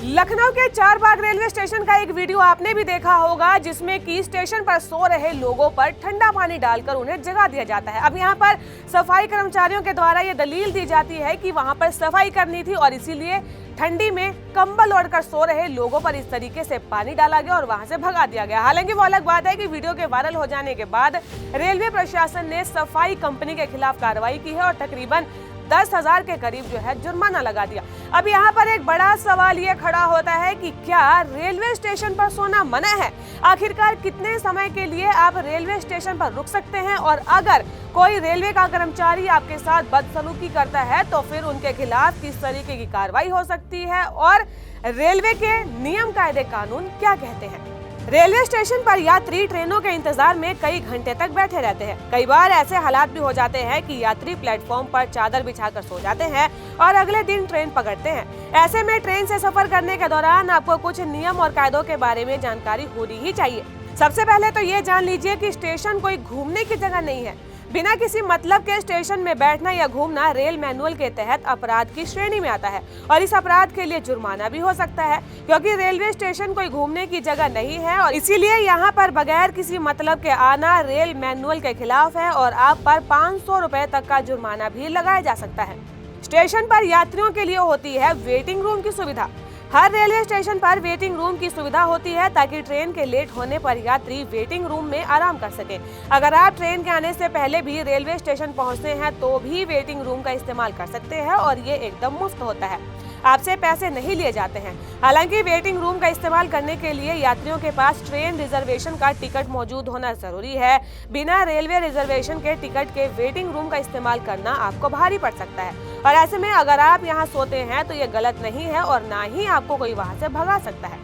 लखनऊ के Charbagh railway station का एक वीडियो आपने भी देखा होगा, जिसमें कि स्टेशन पर सो रहे लोगों पर ठंडा पानी डालकर उन्हें जगा दिया जाता है। अब यहाँ पर सफाई कर्मचारियों के द्वारा ये दलील दी जाती है कि वहाँ पर सफाई करनी थी और इसीलिए ठंडी में कंबल ओढ़कर सो रहे लोगों पर इस तरीके से पानी डाला गया और वहां से भगा दिया गया। हालांकि वो अलग बात है कि वीडियो के वायरल हो जाने के बाद रेलवे प्रशासन ने सफाई कंपनी के खिलाफ कार्रवाई की है और तकरीबन 10,000 के करीब जुर्माना लगा दिया। अब यहाँ पर एक बड़ा सवाल ये खड़ा होता है कि क्या रेलवे स्टेशन पर सोना मना है? आखिरकार कितने समय के लिए आप रेलवे स्टेशन पर रुक सकते हैं? और अगर कोई रेलवे का कर्मचारी आपके साथ बदसलूकी करता है तो फिर उनके खिलाफ किस तरीके की कार्रवाई हो सकती है और रेलवे के नियम कायदे कानून क्या कहते हैं? रेलवे स्टेशन पर यात्री ट्रेनों के इंतजार में कई घंटे तक बैठे रहते हैं। कई बार ऐसे हालात भी हो जाते हैं कि यात्री प्लेटफॉर्म पर चादर बिछाकर सो जाते हैं और अगले दिन ट्रेन पकड़ते हैं। ऐसे में ट्रेन से सफर करने के दौरान आपको कुछ नियम और कायदों के बारे में जानकारी होनी ही चाहिए। सबसे पहले तो ये जान लीजिए कि स्टेशन कोई घूमने की जगह नहीं है। बिना किसी मतलब के स्टेशन में बैठना या घूमना रेल मैनुअल के तहत अपराध की श्रेणी में आता है और इस अपराध के लिए जुर्माना भी हो सकता है, क्योंकि रेलवे स्टेशन कोई घूमने की जगह नहीं है और इसीलिए यहाँ पर बगैर किसी मतलब के आना रेल मैनुअल के खिलाफ है और आप पर 500 रुपए तक का जुर्माना भी लगाया जा सकता है। स्टेशन पर यात्रियों के लिए होती है वेटिंग रूम की सुविधा। हर रेलवे स्टेशन पर वेटिंग रूम की सुविधा होती है ताकि ट्रेन के लेट होने पर यात्री वेटिंग रूम में आराम कर सके। अगर आप ट्रेन के आने से पहले भी रेलवे स्टेशन पहुंचते हैं तो भी वेटिंग रूम का इस्तेमाल कर सकते हैं और ये एकदम मुफ्त होता है, आपसे पैसे नहीं लिए जाते हैं। हालांकि वेटिंग रूम का इस्तेमाल करने के लिए यात्रियों के पास ट्रेन रिजर्वेशन का टिकट मौजूद होना जरूरी है। बिना रेलवे रिजर्वेशन के टिकट के वेटिंग रूम का इस्तेमाल करना आपको भारी पड़ सकता है और ऐसे में अगर आप यहाँ सोते हैं तो ये गलत नहीं है और ना ही आपको कोई वहाँ से भगा सकता है।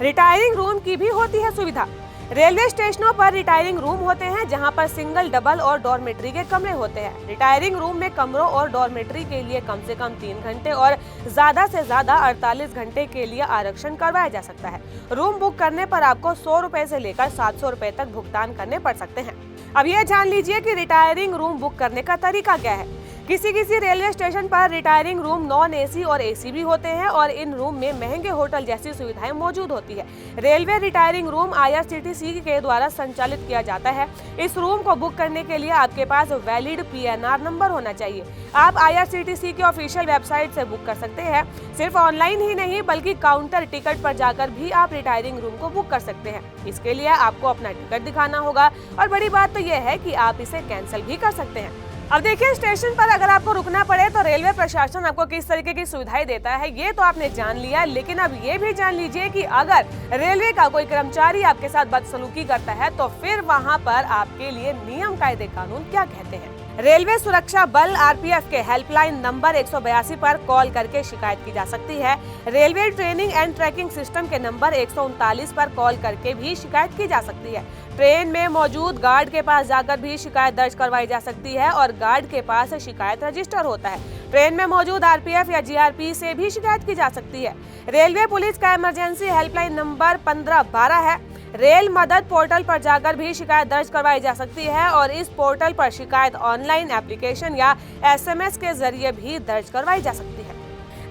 रिटायरिंग रूम की भी होती है सुविधा। रेलवे स्टेशनों पर रिटायरिंग रूम होते हैं जहां पर सिंगल, डबल और डॉर्मेट्री के कमरे होते हैं। रिटायरिंग रूम में कमरों और डॉर्मेट्री के लिए कम से कम 3 घंटे और ज्यादा से ज्यादा 48 घंटे के लिए आरक्षण करवाया जा सकता है। रूम बुक करने पर आपको 100 रुपए से लेकर 700 रुपए तक भुगतान करने पड़ सकते हैं। अब ये जान लीजिए कि रिटायरिंग रूम बुक करने का तरीका क्या है। किसी रेलवे स्टेशन पर रिटायरिंग रूम नॉन एसी और एसी भी होते हैं और इन रूम में महंगे होटल जैसी सुविधाएं मौजूद होती है। रेलवे रिटायरिंग रूम IRCTC के द्वारा संचालित किया जाता है। इस रूम को बुक करने के लिए आपके पास वैलिड PNR नंबर होना चाहिए। आप IRCTC की ऑफिशियल वेबसाइट से बुक कर सकते हैं। सिर्फ ऑनलाइन ही नहीं बल्कि काउंटर टिकट पर जाकर भी आप रिटायरिंग रूम को बुक कर सकते हैं। इसके लिए आपको अपना टिकट दिखाना होगा और बड़ी बात तो यह है कि आप इसे कैंसिल भी कर सकते हैं। अब देखिए, स्टेशन पर अगर आपको रुकना पड़े तो रेलवे प्रशासन आपको किस तरीके की सुविधाएं देता है ये तो आपने जान लिया, लेकिन अब ये भी जान लीजिए कि अगर रेलवे का कोई कर्मचारी आपके साथ बदसलूकी करता है तो फिर वहां पर आपके लिए नियम कायदे कानून क्या कहते हैं। रेलवे सुरक्षा बल RPF के हेल्पलाइन नंबर 182 पर कॉल करके शिकायत की जा सकती है। Railway training and tracking system के नंबर 139 पर कॉल करके भी शिकायत की जा सकती है। ट्रेन में मौजूद गार्ड के पास जाकर भी शिकायत दर्ज करवाई जा सकती है और गार्ड के पास शिकायत रजिस्टर होता है। ट्रेन में मौजूद RPF या GRP से भी शिकायत की जा सकती है। रेलवे पुलिस का इमरजेंसी हेल्पलाइन नंबर 1512 है। रेल मदद पोर्टल पर जाकर भी शिकायत दर्ज करवाई जा सकती है और इस पोर्टल पर शिकायत ऑनलाइन एप्लीकेशन या SMS के जरिए भी दर्ज करवाई जा सकती है।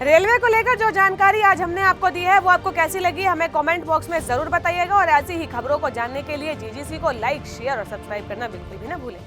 रेलवे को लेकर जो जानकारी आज हमने आपको दी है वो आपको कैसी लगी हमें कमेंट बॉक्स में जरूर बताइएगा और ऐसी ही खबरों को जानने के लिए GGC को लाइक, शेयर और सब्सक्राइब करना बिल्कुल भी ना भूलें।